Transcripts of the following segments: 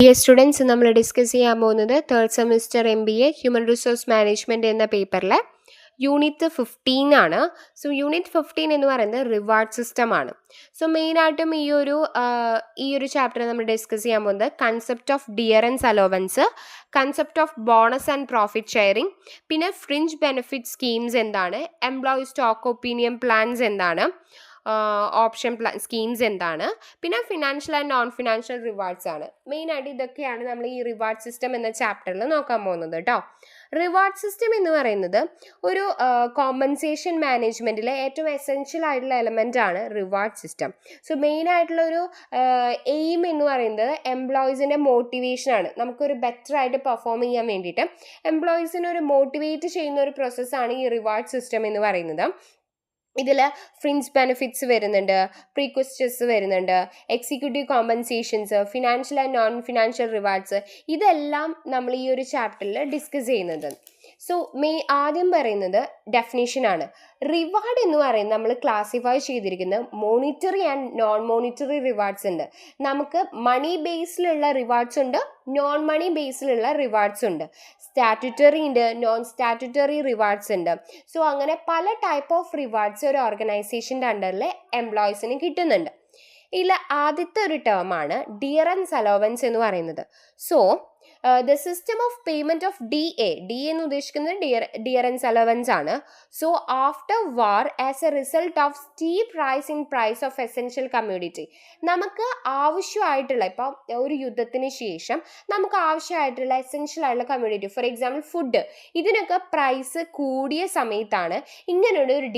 Dear students, നമ്മൾ discuss ചെയ്യാൻ പോകുന്നത് third semester MBA human resource management എന്ന പേപ്പറിലെ യൂണിറ്റ് 15 ആണ്. സോ യൂണിറ്റ് 15 എന്ന് പറയുന്നത് റിവാർഡ് സിസ്റ്റം ആണ്. സോ മെയിനായിട്ടും ഈ ഒരു ചാപ്റ്റർ നമ്മൾ ഡിസ്കസ് ചെയ്യാൻ പോകുന്നത് concept of dearness allowance, concept of bonus and profit sharing, പിന്നെ ഫ്രിഞ്ച് ബെനിഫിറ്റ് സ്കീംസ് എന്താണ്, എംപ്ലോയി സ്റ്റോക്ക് ഒപ്പീനിയൻ പ്ലാൻസ് എന്താണ്, ഓപ്ഷൻ സ്കീംസ് എന്താണ്, പിന്നെ financial and non financial rewards ആണ്. മെയിനായിട്ട് ഇതൊക്കെയാണ് നമ്മൾ ഈ റിവാർഡ് സിസ്റ്റം എന്ന ചാപ്റ്ററിൽ നോക്കാൻ പോകുന്നത് കേട്ടോ. റിവാർഡ് സിസ്റ്റം എന്ന് പറയുന്നത് ഒരു കോമ്പൻസേഷൻ മാനേജ്മെൻറ്റിലെ ഏറ്റവും എസെൻഷ്യൽ ആയിട്ടുള്ള എലമെൻ്റ് ആണ് റിവാർഡ് സിസ്റ്റം. സോ മെയിനായിട്ടുള്ള ഒരു എയിം എന്ന് പറയുന്നത് എംപ്ലോയീസിൻ്റെ മോട്ടിവേഷനാണ്. നമുക്കൊരു ബെറ്റർ ആയിട്ട് പെർഫോം ചെയ്യാൻ വേണ്ടിയിട്ട് എംപ്ലോയീസിനെ ഒരു മോട്ടിവേറ്റ് ചെയ്യുന്ന ഒരു പ്രോസസ്സാണ് ഈ റിവാർഡ് സിസ്റ്റം എന്ന് പറയുന്നത്. ഇതിൽ ഫ്രിഞ്ച് ബെനിഫിറ്റ്സ് വരുന്നുണ്ട്, പ്രീക്വസ്റ്റസ് വരുന്നുണ്ട്, executive compensations, financial and non financial rewards, ഇതെല്ലാം നമ്മൾ ഈ ഒരു ചാപ്റ്ററിൽ ഡിസ്കസ് ചെയ്യുന്നത്. സോ ആദ്യം പറയുന്നത് ഡെഫിനേഷനാണ്. റിവാർഡ് എന്ന് പറയുന്നത് നമ്മൾ ക്ലാസിഫൈ ചെയ്തിരിക്കുന്നത് monetary and non monetary rewards ഉണ്ട്. നമുക്ക് മണി ബേസിലുള്ള റിവാർഡ്സ് ഉണ്ട്, നോൺ മണി ബേസിലുള്ള റിവാർഡ്സ് ഉണ്ട്, സ്റ്റാറ്റ്യൂട്ടറി ഉണ്ട്, നോൺ സ്റ്റാറ്റ്യൂട്ടറി റിവാർഡ്സ് ഉണ്ട്. സോ അങ്ങനെ പല ടൈപ്പ് ഓഫ് റിവാർഡ്സ് ഒരു ഓർഗനൈസേഷൻ്റെ അണ്ടറിൽ എംപ്ലോയീസിന് കിട്ടുന്നുണ്ട്. ഇതിൽ ആദ്യത്തെ ഒരു ടേമാണ് ഡിയറൻസ് അലോവൻസ് എന്ന് പറയുന്നത്. So the system of payment of DA എന്ന് ഉദ്ദേശിക്കുന്നത് ഡിയറൻസ് അലവൻസ് ആണ്. So after war as a result of steep rise in price of essential community, നമുക്ക് ആവശ്യമായിട്ടുള്ള ഇപ്പോൾ ഒരു യുദ്ധത്തിന് ശേഷം നമുക്ക് ആവശ്യമായിട്ടുള്ള എസെൻഷ്യൽ ആയിട്ടുള്ള കമ്മ്യൂണിറ്റി, ഫോർ എക്സാമ്പിൾ ഫുഡ്, ഇതിനൊക്കെ പ്രൈസ് കൂടിയ സമയത്താണ് ഇങ്ങനെയുള്ള ഒരു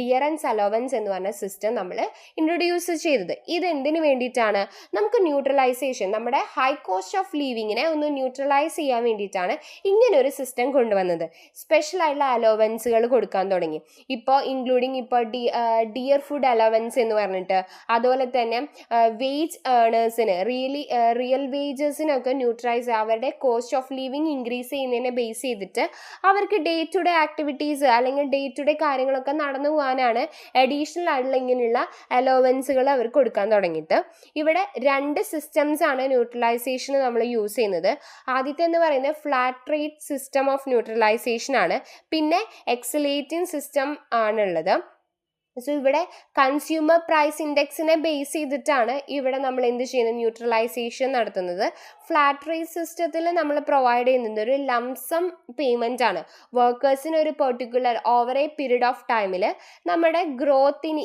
ഡിയറൻസ് അലവൻസ് എന്ന് പറഞ്ഞ സിസ്റ്റം നമ്മൾ ഇൻട്രൊഡ്യൂസ് ചെയ്തത്. ഇത് എന്തിനു വേണ്ടിയിട്ടാണ്? നമുക്ക് ന്യൂട്രലൈസേഷൻ, നമ്മുടെ ഹൈ കോസ്റ്റ് ഓഫ് ലിവിങ്ങിനെ ഒന്ന് ന്യൂട്രലൈസ് ചെയ്യാൻ വേണ്ടിയിട്ടാണ് ഇങ്ങനെ ഒരു സിസ്റ്റം കൊണ്ടുവന്നത്. സ്പെഷ്യൽ ആയിട്ടുള്ള അലോവൻസുകൾ കൊടുക്കാൻ തുടങ്ങി. ഇപ്പോൾ ഇൻക്ലൂഡിങ് ഇപ്പോൾ ഡിയർ ഫുഡ് അലവൻസ് എന്ന് പറഞ്ഞിട്ട്, അതുപോലെ തന്നെ വേജ് ഏണേഴ്സിന് റിയൽ വേജസിനൊക്കെ ന്യൂട്രലൈസ്, അവരുടെ കോസ്റ്റ് ഓഫ് ലിവിങ് ഇൻക്രീസ് ചെയ്യുന്നതിനെ ബേസ് ചെയ്തിട്ട് അവർക്ക് ഡേ ടു ഡേ ആക്ടിവിറ്റീസ് അല്ലെങ്കിൽ ഡേ ടു ഡേ കാര്യങ്ങളൊക്കെ നടന്നു പോകാനാണ് അഡീഷണൽ ആയിട്ടുള്ള ഇങ്ങനെയുള്ള അലോവൻസുകൾ അവർ കൊടുക്കാൻ തുടങ്ങിയിട്ട്. ഇവിടെ രണ്ട് സിസ്റ്റംസ് ആണ് ന്യൂട്രലൈസേഷന് നമ്മൾ യൂസ് ചെയ്യുന്നത്. ആദ്യത്തെ എന്ന് പറയുന്നത് flat rate system of neutralisation ആണ്, പിന്നെ എക്സലേറ്റിംഗ് സിസ്റ്റം ആണുള്ളത്. സോ ഇവിടെ കൺസ്യൂമർ പ്രൈസ് ഇൻഡെക്സിനെ ബേസ് ചെയ്തിട്ടാണ് ഇവിടെ നമ്മൾ എന്ത് ചെയ്യുന്നത്, ന്യൂട്രലൈസേഷൻ നടത്തുന്നത്. ഫ്ലാറ്റ് റേറ്റ് സിസ്റ്റത്തിൽ നമ്മൾ പ്രൊവൈഡ് ചെയ്യുന്നത് ഒരു ലംസം പേയ്മെൻ്റ് ആണ്. വർക്കേഴ്സിന് ഒരു particular over A period of ടൈമിൽ നമ്മുടെ ഗ്രോത്തിന്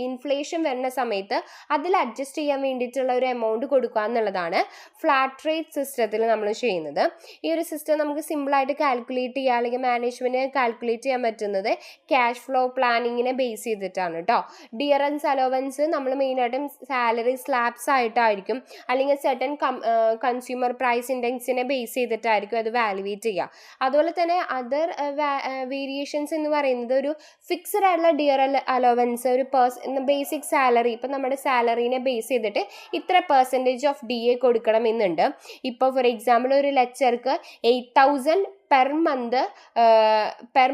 ഇൻഫ്ലേഷൻ വരുന്ന സമയത്ത് അതിൽ അഡ്ജസ്റ്റ് ചെയ്യാൻ വേണ്ടിയിട്ടുള്ള ഒരു എമൗണ്ട് കൊടുക്കുക എന്നുള്ളതാണ് ഫ്ലാറ്റ് റേറ്റ് സിസ്റ്റത്തിൽ നമ്മൾ ചെയ്യുന്നത്. ഈ ഒരു സിസ്റ്റം നമുക്ക് സിമ്പിളായിട്ട് കാൽക്കുലേറ്റ് ചെയ്യാം, അല്ലെങ്കിൽ മാനേജ്മെൻറ്റിന് കാൽക്കുലേറ്റ് ചെയ്യാൻ പറ്റുന്നത് ക്യാഷ് ഫ്ലോ പ്ലാനിങ്ങിനെ ബേസ് ചെയ്തിട്ടാണ് കേട്ടോ. ഡിയറൻസ് അലോവൻസ് നമ്മൾ മെയിനായിട്ടും സാലറി സ്ലാബ്സ് ആയിട്ടായിരിക്കും, അല്ലെങ്കിൽ സെർട്ടൻ കൺസ്യൂമർ പ്രൈസ് ഇൻഡെക്സിനെ ബേസ് ചെയ്തിട്ടായിരിക്കും അത് വാലുവേറ്റ് ചെയ്യുക. അതുപോലെ തന്നെ അതർ വേരിയേഷൻസ് എന്ന് പറയുന്നത് ഒരു ഫിക്സഡ് ആയിട്ടുള്ള ഡിയർ അലോവൻസ്, ഒരു ബേസിക് സാലറി, ഇപ്പം നമ്മുടെ സാലറീനെ ബേസ് ചെയ്തിട്ട് ഇത്ര പെർസെൻറ്റേജ് ഓഫ് DA കൊടുക്കണം എന്നുണ്ട്. ഇപ്പോൾ ഫോർ എക്സാമ്പിൾ ഒരു ലെക്ചർക്ക് 8,000 പെർ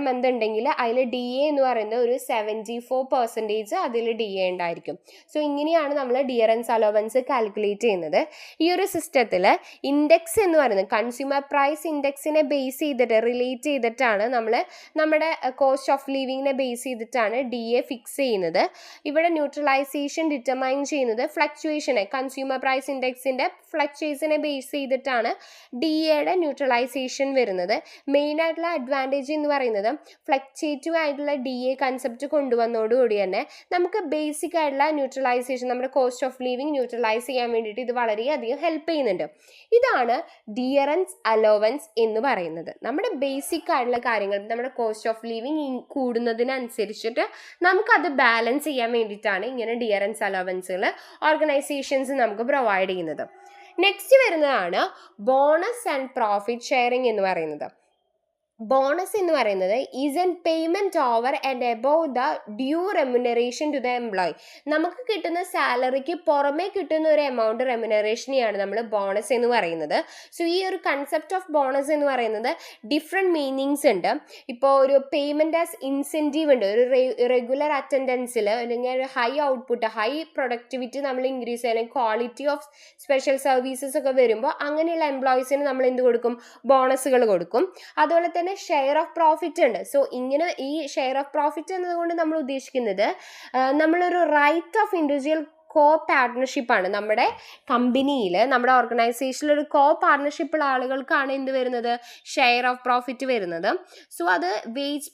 മന്ത് ഉണ്ടെങ്കിൽ അതിൽ DA എന്ന് പറയുന്നത് ഒരു 74% അതിൽ DA ഉണ്ടായിരിക്കും. സോ ഇങ്ങനെയാണ് നമ്മൾ ഡിയറൻസ് അലോവൻസ് കാൽക്കുലേറ്റ് ചെയ്യുന്നത്. ഈ ഒരു സിസ്റ്റത്തിൽ ഇൻഡെക്സ് എന്ന് പറയുന്നത് കൺസ്യൂമർ പ്രൈസ് ഇൻഡെക്സിനെ ബേസ് ചെയ്തിട്ട് റിലേറ്റ് ചെയ്തിട്ടാണ് നമ്മൾ നമ്മുടെ കോസ്റ്റ് ഓഫ് ലിവിങ്ങിനെ ബേസ് ചെയ്തിട്ടാണ് DA ഫിക്സ് ചെയ്യുന്നത്. ഇവിടെ ന്യൂട്രലൈസേഷൻ ഡിറ്റർമൈൻ ചെയ്യുന്നത് ഫ്ലക്ച്വേഷനെ, കൺസ്യൂമർ പ്രൈസ് ഇൻഡെക്സിൻ്റെ ഫ്ലക്ച്വേഷനെ ബേസ് ചെയ്തിട്ടാണ് DAയുടെ ന്യൂട്രലൈസേഷൻ വരുന്നത്. മെയിനായിട്ടുള്ള അഡ്വാൻറ്റേജ് എന്ന് പറയുന്നത് ഫ്ലക്ച്വേറ്റീവ് ആയിട്ടുള്ള DA കൺസെപ്റ്റ് കൊണ്ടുവന്നതോടുകൂടി തന്നെ നമുക്ക് ബേസിക് ആയിട്ടുള്ള ന്യൂട്രലൈസേഷൻ, നമ്മുടെ കോസ്റ്റ് ഓഫ് ലിവിങ് ന്യൂട്രലൈസ് ചെയ്യാൻ വേണ്ടിയിട്ട് ഇത് വളരെയധികം ഹെൽപ്പ് ചെയ്യുന്നുണ്ട്. ഇതാണ് ഡിയറൻസ് അലോവൻസ് എന്ന് പറയുന്നത്. നമ്മുടെ ബേസിക് ആയിട്ടുള്ള കാര്യങ്ങൾ, നമ്മുടെ കോസ്റ്റ് ഓഫ് ലിവിങ് കൂടുന്നതിനനുസരിച്ചിട്ട് നമുക്കത് ബാലൻസ് ചെയ്യാൻ വേണ്ടിയിട്ടാണ് ഇങ്ങനെ ഡിയറൻസ് അലോവൻസുകൾ ഓർഗനൈസേഷൻസ് നമുക്ക് പ്രൊവൈഡ് ചെയ്യുന്നത്. നെക്സ്റ്റ് വരുന്നതാണ് ബോണസ് ആൻഡ് പ്രോഫിറ്റ് ഷെയറിംഗ് എന്ന് പറയുന്നത്. ബോണസ് എന്ന് പറയുന്നത് is an payment over and above the due remuneration to the employee. നമുക്ക് കിട്ടുന്ന സാലറിക്ക് പുറമേ കിട്ടുന്ന ഒരു എമൗണ്ട് റെമ്യൂണറേഷനെയാണ് നമ്മൾ ബോണസ് എന്ന് പറയുന്നത്. സോ ഈ ഒരു കൺസെപ്റ്റ് ഓഫ് ബോണസ് എന്ന് പറയുന്നത് ഡിഫറെൻറ്റ് മീനിങ്സ് ഉണ്ട്. ഇപ്പോൾ ഒരു പേയ്മെന്റ് ആസ് ഇൻസെൻറ്റീവ് ഉണ്ട്, ഒരു റെഗുലർ അറ്റൻഡൻസിൽ അല്ലെങ്കിൽ ഒരു ഹൈ ഔട്ട്പുട്ട്, ഹൈ പ്രൊഡക്ടിവിറ്റി നമ്മൾ ഇൻക്രീസ് ചെയ്യാൻ, ക്വാളിറ്റി ഓഫ് സ്പെഷ്യൽ സർവീസസ് ഒക്കെ വരുമ്പോൾ അങ്ങനെയുള്ള എംപ്ലോയീസിന് നമ്മൾ എന്ത് കൊടുക്കും? ബോണസുകൾ കൊടുക്കും. അതുപോലെ തന്നെ ഷെയർ ഓഫ് പ്രോഫിറ്റ് ഉണ്ട്. സോ ഇങ്ങനെ ഈ ഷെയർ ഓഫ് പ്രോഫിറ്റ് എന്നതുകൊണ്ട് നമ്മൾ ഉദ്ദേശിക്കുന്നത് നമ്മളൊരു റൈറ്റ് ഓഫ് ഇൻഡിവിജ്വൽ കോ പാർട്ട്ണർഷിപ്പാണ്. നമ്മുടെ കമ്പനിയിൽ, നമ്മുടെ ഓർഗനൈസേഷനിൽ ഒരു കോ പാർട്ട്ണർഷിപ്പുള്ള ആളുകൾക്കാണ് എന്ത് വരുന്നത്? ഷെയർ ഓഫ് പ്രോഫിറ്റ് വരുന്നത്. സോ അത് വേജ്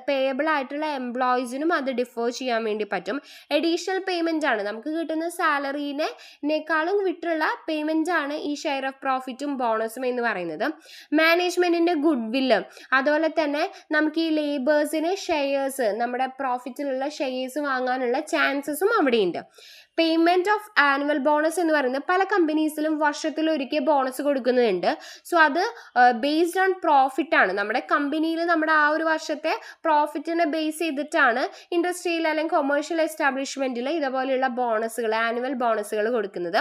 പേയബിൾ ആയിട്ടുള്ള എംപ്ലോയീസിനും അത് ഡിഫർ ചെയ്യാൻ വേണ്ടി പറ്റും. അഡീഷണൽ പേയ്മെൻ്റ് ആണ്, നമുക്ക് കിട്ടുന്ന സാലറിനേക്കാളും വിട്ടുള്ള പേയ്മെൻ്റ് ആണ് ഈ ഷെയർ ഓഫ് പ്രോഫിറ്റും ബോണസും എന്ന് പറയുന്നത്. മാനേജ്മെൻറ്റിൻ്റെ ഗുഡ് വില്ല്, അതുപോലെ തന്നെ നമുക്ക് ഈ ലേബേഴ്സിന് ഷെയർസ്, നമ്മുടെ പ്രോഫിറ്റിലുള്ള ഷെയർസ് വാങ്ങാനുള്ള ചാൻസസും അവിടെയുണ്ട്. പേയ്മെന്റ് ഓഫ് ആനുവൽ ബോണസ് എന്ന് പറയുന്നത് പല കമ്പനീസിലും വർഷത്തിലൊരിക്കൽ ബോണസ് കൊടുക്കുന്നുണ്ട്. സോ അത് ബേസ്ഡ് ഓൺ പ്രോഫിറ്റ് ആണ്. നമ്മുടെ കമ്പനിയിൽ നമ്മുടെ ആ ഒരു വർഷത്തെ പ്രോഫിറ്റിനെ ബേസ് ചെയ്തിട്ടാണ് ഇൻഡസ്ട്രിയിൽ അല്ലെങ്കിൽ കൊമേഴ്ഷ്യൽ എസ്റ്റാബ്ലിഷ്മെന്റിൽ ഇതുപോലെയുള്ള ബോണസുകൾ, ആനുവൽ ബോണസുകൾ കൊടുക്കുന്നത്.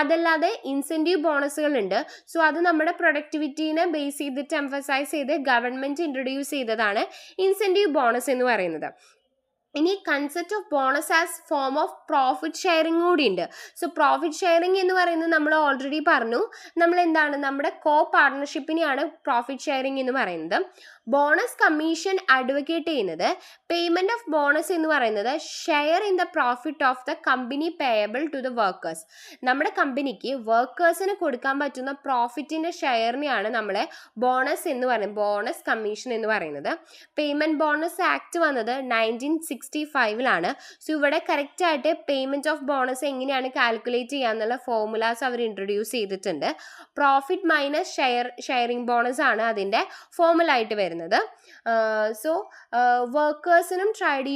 അതല്ലാതെ ഇൻസെൻറ്റീവ് ബോണസുകൾ ഉണ്ട്. സോ അത് നമ്മുടെ പ്രൊഡക്ടിവിറ്റീനെ ബേസ് ചെയ്തിട്ട് എംഫസൈസ് ചെയ്ത് ഗവൺമെന്റ് ഇൻട്രൊഡ്യൂസ് ചെയ്തതാണ് ഇൻസെൻറ്റീവ് ബോണസ് എന്ന് പറയുന്നത്. ഇനി concept of bonus as form of profit sharing കൂടി ഉണ്ട്. സോ പ്രോഫിറ്റ് ഷെയറിംഗ് എന്ന് പറയുന്നത് നമ്മൾ ഓൾറെഡി പറഞ്ഞു, നമ്മൾ എന്താണ്, നമ്മുടെ കോ പാർട്ട്ണർഷിപ്പിനെയാണ് പ്രോഫിറ്റ് ഷെയറിംഗ് എന്ന് പറയുന്നത്. ബോണസ് കമ്മീഷൻ അഡ്വക്കേറ്റ് ചെയ്യുന്നത് പേയ്മെന്റ് ഓഫ് ബോണസ് എന്ന് പറയുന്നത് share in the profit of the company payable to the workers. നമ്മുടെ കമ്പനിക്ക് വർക്കേഴ്സിന് കൊടുക്കാൻ പറ്റുന്ന പ്രോഫിറ്റിന്റെ ഷെയറിനെയാണ് നമ്മളെ ബോണസ് എന്ന് പറയുന്നത്, ബോണസ് കമ്മീഷൻ എന്ന് പറയുന്നത്. പേയ്മെന്റ് ബോണസ് ആക്ട് വന്നത് 1965 സോ ഇവിടെ കറക്റ്റായിട്ട് പേയ്മെന്റ് ഓഫ് ബോണസ് എങ്ങനെയാണ് കാൽക്കുലേറ്റ് ചെയ്യാന്നുള്ള ഫോർമുലാസ് അവർ ഇൻട്രൊഡ്യൂസ് ചെയ്തിട്ടുണ്ട്. പ്രോഫിറ്റ് മൈനസ് ഷെയറിംഗ് ബോണസ് ആണ് അതിൻ്റെ ഫോർമുല ആയിട്ട് വരുന്നത്. സോ വർക്കേഴ്സിനും ട്രേഡ്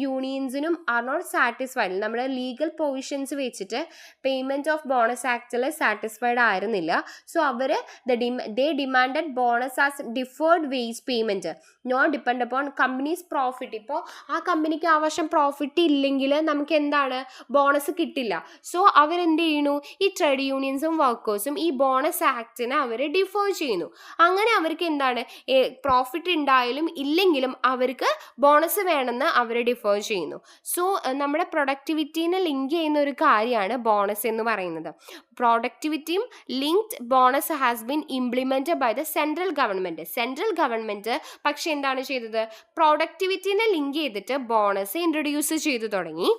യൂണിയൻസിനും ആർ നോട്ട് സാറ്റിസ്ഫൈഡ്, നമ്മുടെ ലീഗൽ പ്രൊവിഷൻസ് വെച്ചിട്ട് പേയ്മെന്റ് ഓഫ് ബോണസ് ആക്ടിൽ സാറ്റിസ്ഫൈഡ് ആയിരുന്നില്ല. സോ അവർ they demanded bonus as deferred wage payment not depend upon companies profit. ഇപ്പോൾ ആ കമ്പനിക്ക് ആ വർഷം പ്രോഫിറ്റ് ഇല്ലെങ്കിൽ നമുക്ക് എന്താണ്, ബോണസ് കിട്ടില്ല. സോ അവരെന്ത് ചെയ്യുന്നു, ഈ ട്രേഡ് യൂണിയൻസും വർക്കേഴ്സും ഈ ബോണസ് ആക്ടിനെ അവർ ഡിഫർ ചെയ്യുന്നു. അങ്ങനെ അവർക്ക് എന്താണ്, പ്രോഫിറ്റ് ഉണ്ടായാലും ഇല്ലെങ്കിലും അവർക്ക് ബോണസ് വേണമെന്ന് അവർ ഡിഫർ ചെയ്യുന്നു. സോ നമ്മുടെ പ്രൊഡക്ടിവിറ്റീനെ ലിങ്ക് ചെയ്യുന്ന ഒരു കാര്യമാണ് ബോണസ് എന്ന് പറയുന്നത്. പ്രൊഡക്ടിവിറ്റിയും linked bonus has been implemented by the central government. പക്ഷെ എന്താണ് ചെയ്തത്, പ്രൊഡക്ടിവിറ്റീനെ ലിങ്ക് ചെയ്തിട്ട് ബോണസ് ഇൻട്രൊഡ്യൂസ് ചെയ്തു തുടങ്ങി.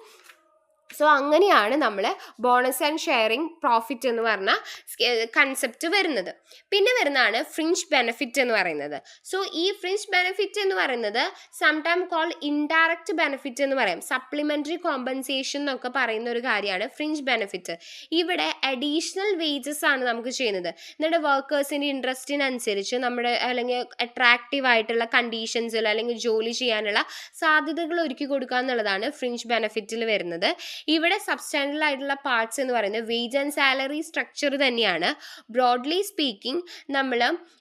സോ അങ്ങനെയാണ് നമ്മൾ ബോണസ് ആൻഡ് ഷെയറിംഗ് പ്രോഫിറ്റ് എന്ന് പറഞ്ഞ കൺസെപ്റ്റ് വരുന്നത്. പിന്നെ വരുന്നതാണ് ഫ്രിഞ്ച് ബെനിഫിറ്റ് എന്ന് പറയുന്നത്. സോ ഈ ഫ്രിഞ്ച് ബെനിഫിറ്റ് എന്ന് പറയുന്നത് സംടൈം കോൾഡ് ഇൻഡയറക്റ്റ് ബെനിഫിറ്റ് എന്ന് പറയാം, സപ്ലിമെന്ററി കോമ്പൻസേഷൻ എന്നൊക്കെ പറയുന്ന ഒരു കാര്യമാണ് ഫ്രിഞ്ച് ബെനിഫിറ്റ്. ഇവിടെ അഡീഷണൽ വേജസ് ആണ് നമുക്ക് ചെയ്യുന്നത്. നമ്മുടെ വർക്കേഴ്സിൻ്റെ ഇൻട്രസ്റ്റിനനുസരിച്ച് നമ്മുടെ അല്ലെങ്കിൽ അട്രാക്റ്റീവ് ആയിട്ടുള്ള കണ്ടീഷൻസിൽ അല്ലെങ്കിൽ ജോലി ചെയ്യാനുള്ള സാധ്യതകൾ ഒരുക്കി കൊടുക്കുക എന്നുള്ളതാണ് ഫ്രിഞ്ച് ബെനിഫിറ്റിൽ വരുന്നത്. ഇവിടെ സബ്സ്റ്റാൻഷ്യൽ ആയിട്ടുള്ള പാർട്സ് എന്ന് പറയുന്നത് വേജ് ആൻഡ് സാലറി സ്ട്രക്ചർ തന്നെയാണ്. ബ്രോഡ്ലി സ്പീക്കിംഗ് നമ്മൾ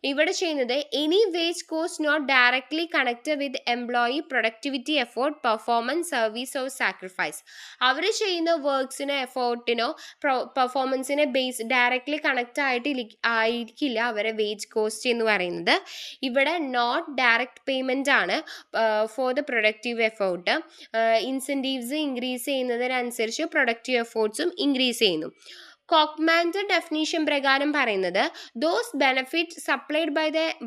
ഇവിടെ ചെയ്യുന്നത് any wage cost not directly connected with employee productivity, effort, performance, service or sacrifice. അവർ ചെയ്യുന്ന വർക്ക്സിനോ എഫോർട്ടിനോ പെർഫോമൻസിനെ ബേസ് ഡയറക്ട്ലി കണക്റ്റ് ആയിരിക്കില്ല അവരെ വേജ് കോസ്റ്റ് എന്ന് പറയുന്നത്. ഇവിടെ നോട്ട് ഡയറക്റ്റ് പേയ്മെൻ്റ് ആണ് for the productive effort. Incentives increase ചെയ്യുന്നതിനനുസരിച്ച് പ്രൊഡക്റ്റീവ് എഫോർട്ട്സും ഇൻക്രീസ് ചെയ്യുന്നു. കോക്മാൻ്റെ ഡെഫിനീഷൻ പ്രകാരം പറയുന്നത് those benefit supplied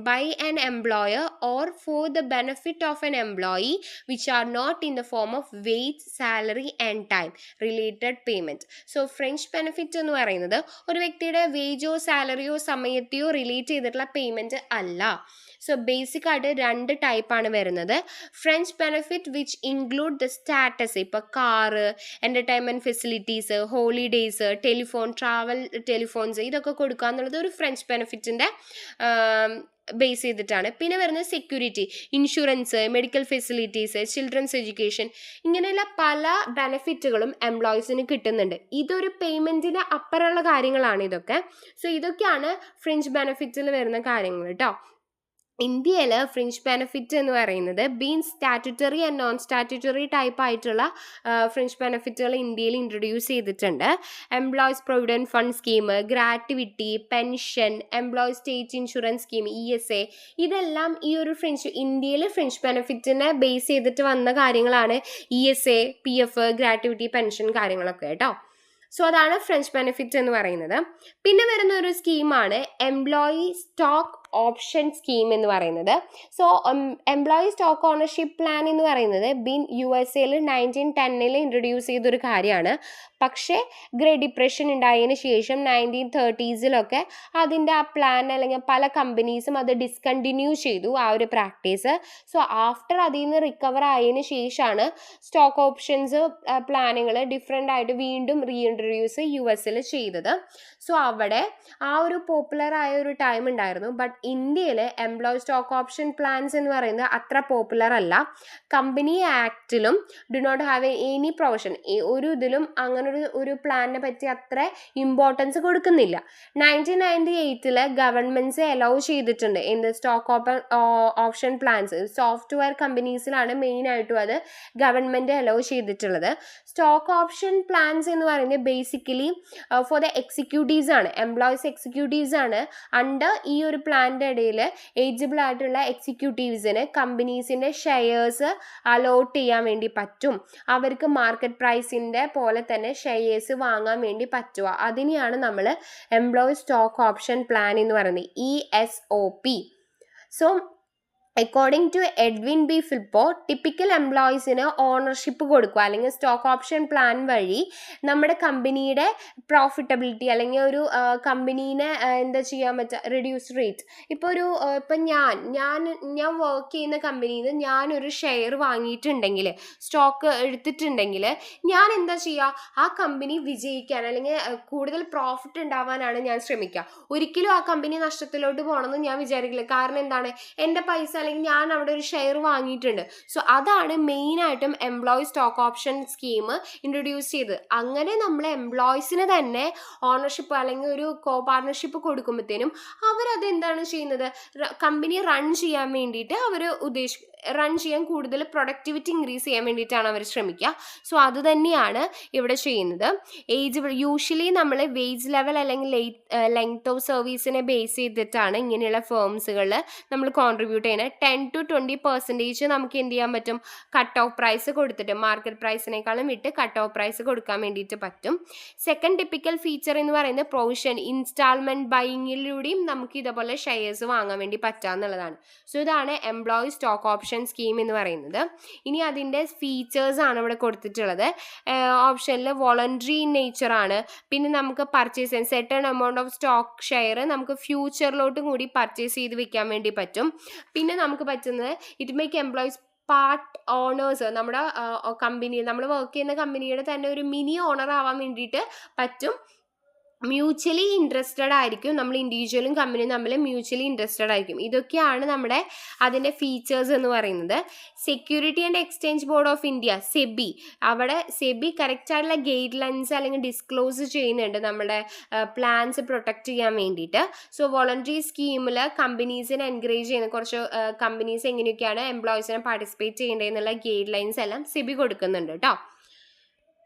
by an employer or for the benefit of an employee which are not in the form of wage, salary and time related payment. So french benefit എന്ന് പറയുന്നത് ഒരു വ്യക്തിയുടെ വേജോ സാലറിയോ സമയത്തെയോ റിലേറ്റ് ചെയ്തിട്ടുള്ള പേയ്മെൻറ്റ് അല്ല. So basic ആയിട്ട് 2 ടൈപ്പാണ് വരുന്നത്. French benefit which include the status, ഇപ്പോൾ car, entertainment facilities, holidays, travel telephones, ഇതൊക്കെ കൊടുക്കുക എന്നുള്ളത് ഒരു ഫ്രഞ്ച് ബെനിഫിറ്റിൻ്റെ ബേസ് ചെയ്തിട്ടാണ്. പിന്നെ വരുന്നത് security, insurance, medical facilities, children's education, ഇങ്ങനെയുള്ള പല ബെനിഫിറ്റുകളും എംപ്ലോയീസിന് കിട്ടുന്നുണ്ട്. ഇതൊരു പേയ്മെൻറ്റിന് അപ്പുറമുള്ള കാര്യങ്ങളാണ് ഇതൊക്കെ. സോ ഇതൊക്കെയാണ് ഫ്രിഞ്ച് ബെനിഫിറ്റിൽ വരുന്ന കാര്യങ്ങൾ കേട്ടോ. ഇന്ത്യയിൽ ഫ്രിഞ്ച് ബെനിഫിറ്റ് എന്ന് പറയുന്നത് statutory and non statutory type ആയിട്ടുള്ള ഫ്രിഞ്ച് ബെനിഫിറ്റുകൾ ഇന്ത്യയിൽ ഇൻട്രൊഡ്യൂസ് ചെയ്തിട്ടുണ്ട്. Employees provident fund scheme, gratuity, pension, employees state insurance scheme, ESA, ഇതെല്ലാം ഈ ഒരു ഇന്ത്യയിൽ ഫ്രിഞ്ച് ബെനിഫിറ്റിനെ ബേസ് ചെയ്തിട്ട് വന്ന കാര്യങ്ങളാണ്. ESA, PF, ഗ്രാറ്റുവിറ്റി, പെൻഷൻ കാര്യങ്ങളൊക്കെ കേട്ടോ. സോ അതാണ് ഫ്രഞ്ച് ബെനിഫിറ്റ് എന്ന് പറയുന്നത്. പിന്നെ വരുന്ന ഒരു സ്കീമാണ് എംപ്ലോയി സ്റ്റോക്ക് ഓപ്ഷൻ സ്കീം എന്ന് പറയുന്നത്. So employee stock ownership plan എന്ന് പറയുന്നത് USA 1910 ഇൻട്രൊഡ്യൂസ് ചെയ്തൊരു കാര്യമാണ്. പക്ഷേ ഗ്രേറ്റ് ഡിപ്രഷൻ ഉണ്ടായതിനു ശേഷം 1930s അതിൻ്റെ ആ പ്ലാൻ അല്ലെങ്കിൽ പല കമ്പനീസും അത് ഡിസ്കണ്ടിന്യൂ ചെയ്തു ആ ഒരു പ്രാക്ടീസ്. സോ ആഫ്റ്റർ അതിൽ നിന്ന് റിക്കവർ ആയതിനു ശേഷമാണ് സ്റ്റോക്ക് ഓപ്ഷൻസ് പ്ലാനുകൾ ഡിഫറെൻ്റ് ആയിട്ട് വീണ്ടും റീഇൻട്രൊഡ്യൂസ് US ചെയ്തത്. സോ അവിടെ ആ ഒരു പോപ്പുലർ ആയ ഒരു ടൈം ഉണ്ടായിരുന്നു. ബട്ട് ഇന്ത്യയിൽ എംപ്ലോയി സ്റ്റോക്ക് ഓപ്ഷൻ പ്ലാൻസ് എന്ന് പറയുന്നത് അത്ര പോപ്പുലർ അല്ല. കമ്പനി ആക്ടിലും do not have any provision, ഒരു ഇതിലും അങ്ങനെ ഒരു പ്ലാനിനെ പറ്റി അത്ര ഇമ്പോർട്ടൻസ് കൊടുക്കുന്നില്ല. 1998 ഗവൺമെൻറ്റ്സ് അലൗ ചെയ്തിട്ടുണ്ട് എന്ത് സ്റ്റോക്ക് ഓപ്ഷൻ പ്ലാൻസ്. സോഫ്റ്റ്വെയർ കമ്പനീസിലാണ് മെയിനായിട്ടും അത് ഗവൺമെൻറ് അലൗ ചെയ്തിട്ടുള്ളത്. സ്റ്റോക്ക് ഓപ്ഷൻ പ്ലാൻസ് എന്ന് പറയുന്നത് ബേസിക്കലി ഫോർ ദ എക്സിക്യൂട്ടീവ്സ് ആണ്, എംപ്ലോയീസ് എക്സിക്യൂട്ടീവ്സ് ആണ്. അണ്ടർ ഈ ഒരു പ്ലാനിൻ്റെ ഇടയിൽ ഏജിബിൾ ആയിട്ടുള്ള എക്സിക്യൂട്ടീവ്സിന് കമ്പനീസിൻ്റെ ഷെയർസ് അലോട്ട് ചെയ്യാൻ വേണ്ടി പറ്റും. അവർക്ക് മാർക്കറ്റ് പ്രൈസിൻ്റെ പോലെ തന്നെ ഷെയർസ് വാങ്ങാൻ വേണ്ടി പറ്റുക. അതിനെയാണ് നമ്മൾ എംപ്ലോയി സ്റ്റോക്ക് ഓപ്ഷൻ പ്ലാൻ എന്ന് പറയുന്നത്, ESOP. So according to Edwin B Flippo, typical എംപ്ലോയീസിന് ഓണർഷിപ്പ് കൊടുക്കുക അല്ലെങ്കിൽ സ്റ്റോക്ക് ഓപ്ഷൻ പ്ലാൻ വഴി നമ്മുടെ കമ്പനിയുടെ പ്രോഫിറ്റബിലിറ്റി അല്ലെങ്കിൽ ഒരു കമ്പനീനെ എന്താ ചെയ്യാൻ പറ്റുക, റെഡ്യൂസ് റേറ്റ്. ഇപ്പോൾ ഞാൻ വർക്ക് ചെയ്യുന്ന കമ്പനിയിൽ നിന്ന് ഞാനൊരു ഷെയർ വാങ്ങിയിട്ടുണ്ടെങ്കിൽ, സ്റ്റോക്ക് എടുത്തിട്ടുണ്ടെങ്കിൽ, ഞാൻ എന്താ ചെയ്യുക, ആ കമ്പനി വിജയിക്കാൻ അല്ലെങ്കിൽ കൂടുതൽ പ്രോഫിറ്റ് ഉണ്ടാവാനാണ് ഞാൻ ശ്രമിക്കുക. ഒരിക്കലും ആ കമ്പനി നഷ്ടത്തിലോട്ട് പോകണമെന്ന് ഞാൻ വിചാരിക്കില്ല. കാരണം എന്താണ്, എൻ്റെ പൈസ അല്ലെങ്കിൽ ഞാൻ അവിടെ ഒരു ഷെയർ വാങ്ങിയിട്ടുണ്ട്. സോ അതാണ് മെയിനായിട്ടും employee stock option scheme introduce ചെയ്തത്. അങ്ങനെ നമ്മൾ എംപ്ലോയീസിന് തന്നെ ഓണർഷിപ്പ് അല്ലെങ്കിൽ ഒരു കോ പാർട്ണർഷിപ്പ് കൊടുക്കുമ്പോഴത്തേനും അവരത് എന്താണ് ചെയ്യുന്നത്, കമ്പനി റൺ ചെയ്യാൻ വേണ്ടിയിട്ട് അവർ റൺ ചെയ്യാൻ കൂടുതൽ പ്രൊഡക്ടിവിറ്റി ഇൻക്രീസ് ചെയ്യാൻ വേണ്ടിയിട്ടാണ് അവർ ശ്രമിക്കുക. സോ അത് തന്നെയാണ് ഇവിടെ ചെയ്യുന്നത്. യൂഷ്വലി നമ്മൾ വേജ് ലെവൽ അല്ലെങ്കിൽ ലെങ്ത് ഓഫ് സർവീസിനെ ബേസ് ചെയ്തിട്ടാണ് ഇങ്ങനെയുള്ള ഫേംസുകളിൽ നമ്മൾ കോൺട്രിബ്യൂട്ട് ചെയ്യുന്നത്. 10 to 20% നമുക്ക് എന്ത് ചെയ്യാൻ പറ്റും, കട്ട് ഓഫ് പ്രൈസ് കൊടുത്തിട്ട് മാർക്കറ്റ് പ്രൈസിനേക്കാളും വിട്ട് കട്ട് ഓഫ് പ്രൈസ് കൊടുക്കാൻ വേണ്ടിയിട്ട് പറ്റും. സെക്കൻഡ് ടിപ്പിക്കൽ ഫീച്ചർ എന്ന് പറയുന്നത് പ്രൊവിഷൻ, ഇൻസ്റ്റാൾമെൻറ്റ് ബൈയിങ്ങിലൂടെയും നമുക്ക് ഇതേപോലെ ഷെയർസ് വാങ്ങാൻ വേണ്ടി പറ്റാന്നുള്ളതാണ്. സോ ഇതാണ് എംപ്ലോയി സ്റ്റോക്ക് ഓപ്ഷൻ സ്കീം എന്ന് പറയുന്നത്. ഇനി അതിൻ്റെ ഫീച്ചേഴ്സാണ് ഇവിടെ കൊടുത്തിട്ടുള്ളത്. ഓപ്ഷനിൽ വോളണ്ടറി ഇൻ നേച്ചർ ആണ്. പിന്നെ നമുക്ക് പർച്ചേസ് ചെയ്യാൻ certain amount of stock share നമുക്ക് ഫ്യൂച്ചറിലോട്ടും കൂടി പർച്ചേസ് ചെയ്ത് വെക്കാൻ വേണ്ടി പറ്റും. പിന്നെ നമുക്ക് പറ്റുന്നത് it make employees part owners, നമ്മുടെ കമ്പനി, നമ്മൾ വർക്ക് ചെയ്യുന്ന കമ്പനിയുടെ തന്നെ ഒരു മിനി ഓണർ ആവാൻ വേണ്ടിയിട്ട് പറ്റും. മ്യൂച്വലി ഇൻട്രസ്റ്റഡ് ആയിരിക്കും, നമ്മൾ ഇൻഡിവിജ്വലും കമ്പനിയും തമ്മിൽ മ്യൂച്വലി ഇൻട്രസ്റ്റഡ് ആയിരിക്കും. ഇതൊക്കെയാണ് നമ്മുടെ അതിൻ്റെ ഫീച്ചേഴ്സ് എന്ന് പറയുന്നത്. Security and exchange board of India, SEBI, അവിടെ സെബി കറക്റ്റായിട്ടുള്ള ഗൈഡ് ലൈൻസ് അല്ലെങ്കിൽ ഡിസ്ക്ലോസ് ചെയ്യുന്നുണ്ട് നമ്മുടെ പ്ലാൻസ് പ്രൊട്ടക്റ്റ് ചെയ്യാൻ വേണ്ടിയിട്ട്. സോ വോളണ്ടറി സ്കീമിൽ കമ്പനീസിനെ എൻകറേജ് ചെയ്യുന്ന കുറച്ച് കമ്പനീസ് എങ്ങനെയൊക്കെയാണ് എംപ്ലോയീസിനെ പാർട്ടിസിപ്പേറ്റ് ചെയ്യേണ്ടതെന്നുള്ള ഗൈഡ് ലൈൻസ് എല്ലാം സെബി കൊടുക്കുന്നുണ്ട് കേട്ടോ.